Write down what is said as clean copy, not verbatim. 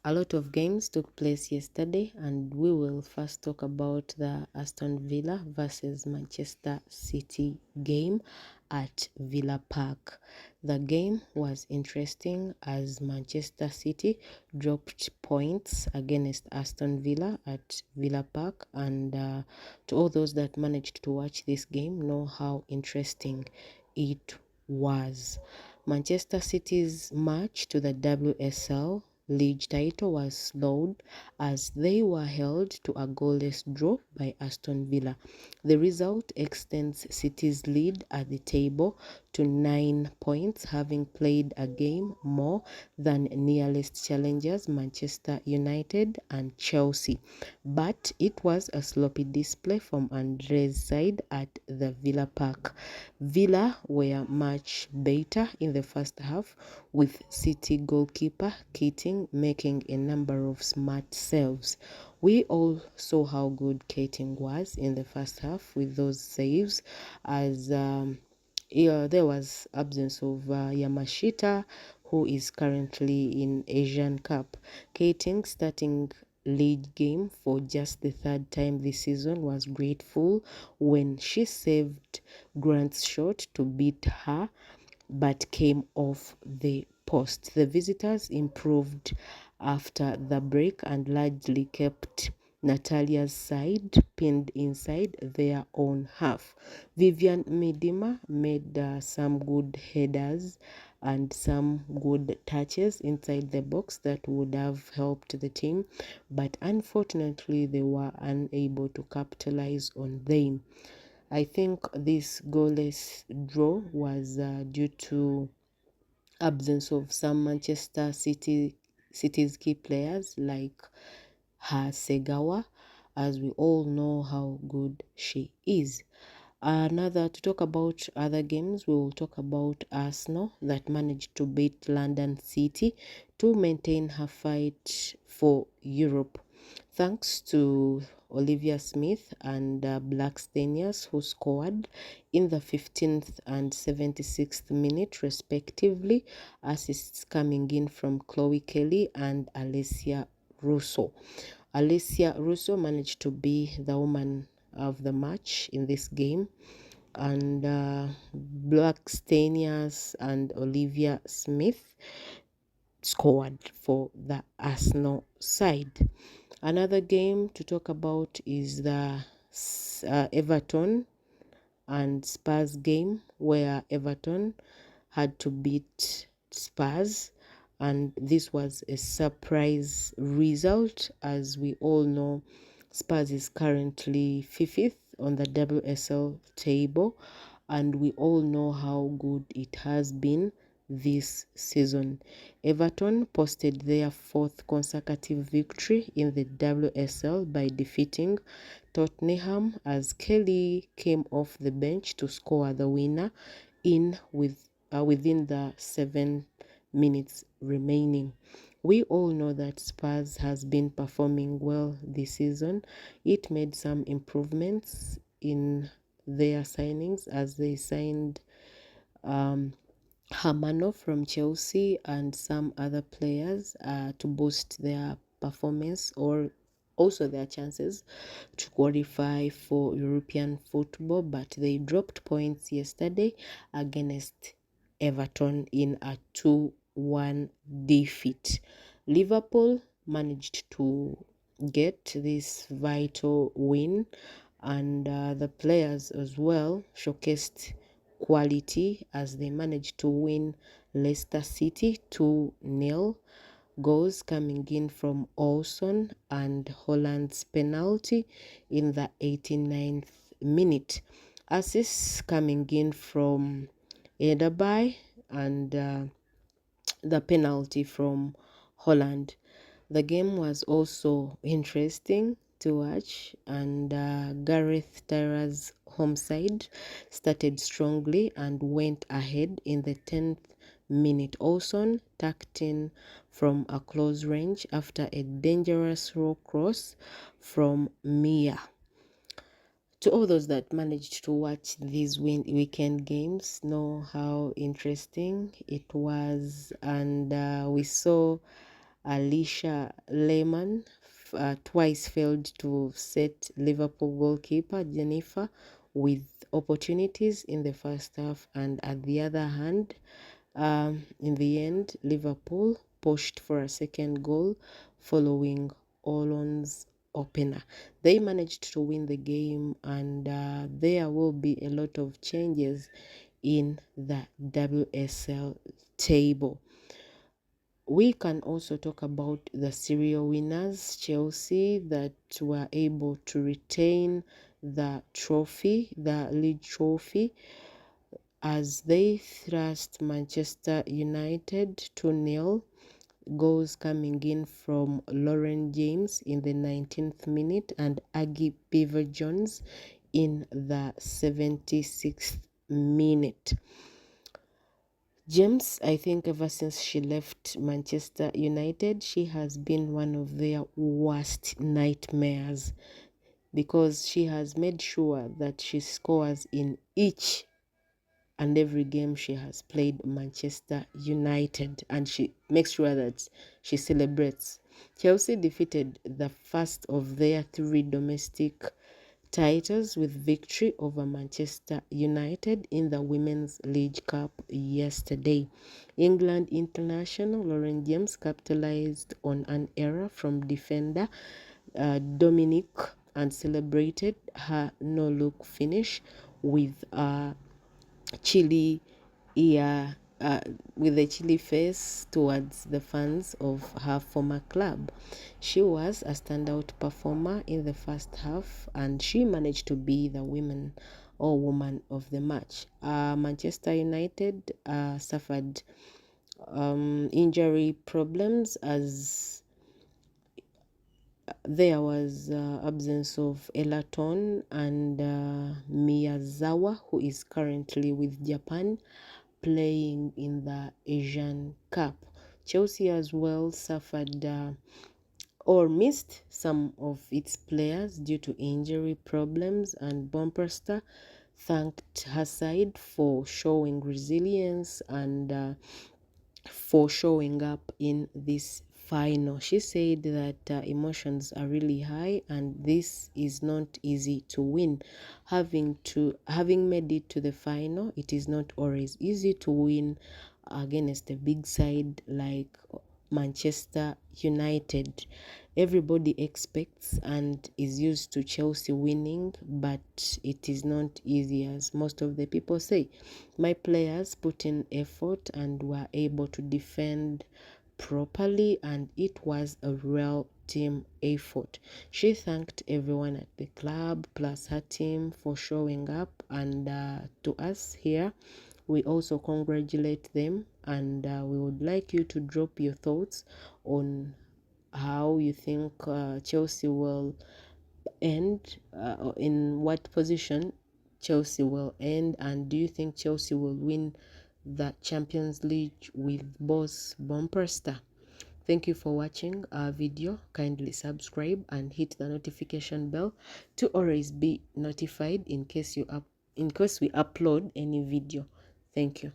A lot of games took place yesterday, and we will first talk about the Aston Villa versus Manchester City game at Villa Park. The game was interesting as Manchester City dropped points against Aston Villa at Villa Park, and to all those that managed to watch this game know how interesting it was. Manchester City's march to the WSL league title was slowed as they were held to a goalless draw by Aston Villa. The result extends City's lead at the table to 9 points, having played a game more than nearest challengers Manchester United and Chelsea. But it was a sloppy display from Andre's side at the Villa Park. Villa were much better in the first half, with City goalkeeper Keating making a number of smart saves. We all saw how good Keating was in the first half with those saves, as there was absence of Yamashita, who is currently in Asian Cup. Keating starting league game for just the third time this season was grateful when she saved Grant's shot to beat her but came off the post. The visitors improved after the break and largely kept Natalia's side pinned inside their own half. Vivian Midima made some good headers and some good touches inside the box that would have helped the team, but unfortunately they were unable to capitalize on them. I think this goalless draw was due to absence of some City's key players like Hasegawa, as we all know how good she is. To talk about other games, we will talk about Arsenal that managed to beat London City to maintain her fight for Europe. Thanks to Olivia Smith and Blackstenius, who scored in the 15th and 76th minute respectively, assists coming in from Chloe Kelly and Alessia Russo. Alessia Russo managed to be the woman of the match in this game, and Blackstenius and Olivia Smith scored for the Arsenal side. Another game to talk about is the Everton and Spurs game, where Everton had to beat Spurs, and this was a surprise result. As we all know, Spurs is currently fifth on the WSL table, and we all know how good it has been this season. Everton posted their fourth consecutive victory in the WSL by defeating Tottenham as Kelly came off the bench to score the winner within the 7 minutes remaining. We all know that Spurs has been performing well this season. It made some improvements in their signings as they signed Hermano from Chelsea and some other players to boost their performance or also their chances to qualify for European football, but they dropped points yesterday against Everton in a 2-1 defeat. Liverpool managed to get this vital win, and the players as well showcased quality as they managed to win Leicester City 2-0. Goals coming in from Olsen and Holland's penalty in the 89th minute. Assists coming in from Edaby and the penalty from Holland. The game was also interesting to watch, and Gareth Tyra's home side started strongly and went ahead in the 10th minute. Olsen tucked in from a close range after a dangerous raw cross from Mia. To all those that managed to watch these weekend games know how interesting it was, and we saw Alicia Lehmann twice failed to set Liverpool goalkeeper Jennifer with opportunities in the first half, and at the other hand, in the end, Liverpool pushed for a second goal following Olon's opener. They managed to win the game, and there will be a lot of changes in the WSL table. We can also talk about the serial winners, Chelsea, that were able to retain the trophy, the league trophy, as they thrust Manchester United 2-0. Goals coming in from Lauren James in the 19th minute and Aggie Beaver-Jones in the 76th minute. James, I think ever since she left Manchester United, she has been one of their worst nightmares, because she has made sure that she scores in each and every game she has played Manchester United, and she makes sure that she celebrates. Chelsea defeated the first of their 3 domestic titles with victory over Manchester United in the Women's League Cup yesterday. England international Lauren James capitalized on an error from defender Dominic and celebrated her no-look finish with a chilly ear, with a chilly face towards the fans of her former club. She was a standout performer in the first half, and she managed to be the woman of the match. Manchester United suffered injury problems, as there was absence of Elaton and Miyazawa, who is currently with Japan playing in the Asian Cup. Chelsea as well suffered or missed some of its players due to injury problems, and Bomperster thanked her side for showing resilience and for showing up in this final. She said that emotions are really high, and this is not easy to win. Having made it to the final, it is not always easy to win against a big side like Manchester United. Everybody expects and is used to Chelsea winning, but it is not easy, as most of the people say. My players put in effort and were able to defend properly, and it was a real team effort. She thanked everyone at the club plus her team for showing up, and to us here, we also congratulate them, and we would like you to drop your thoughts on how you think Chelsea will end, in what position Chelsea will end, and do you think Chelsea will win the Champions League with boss Bomperster? Thank you for watching our video. Kindly subscribe and hit the notification bell to always be notified in case we upload any video. Thank you.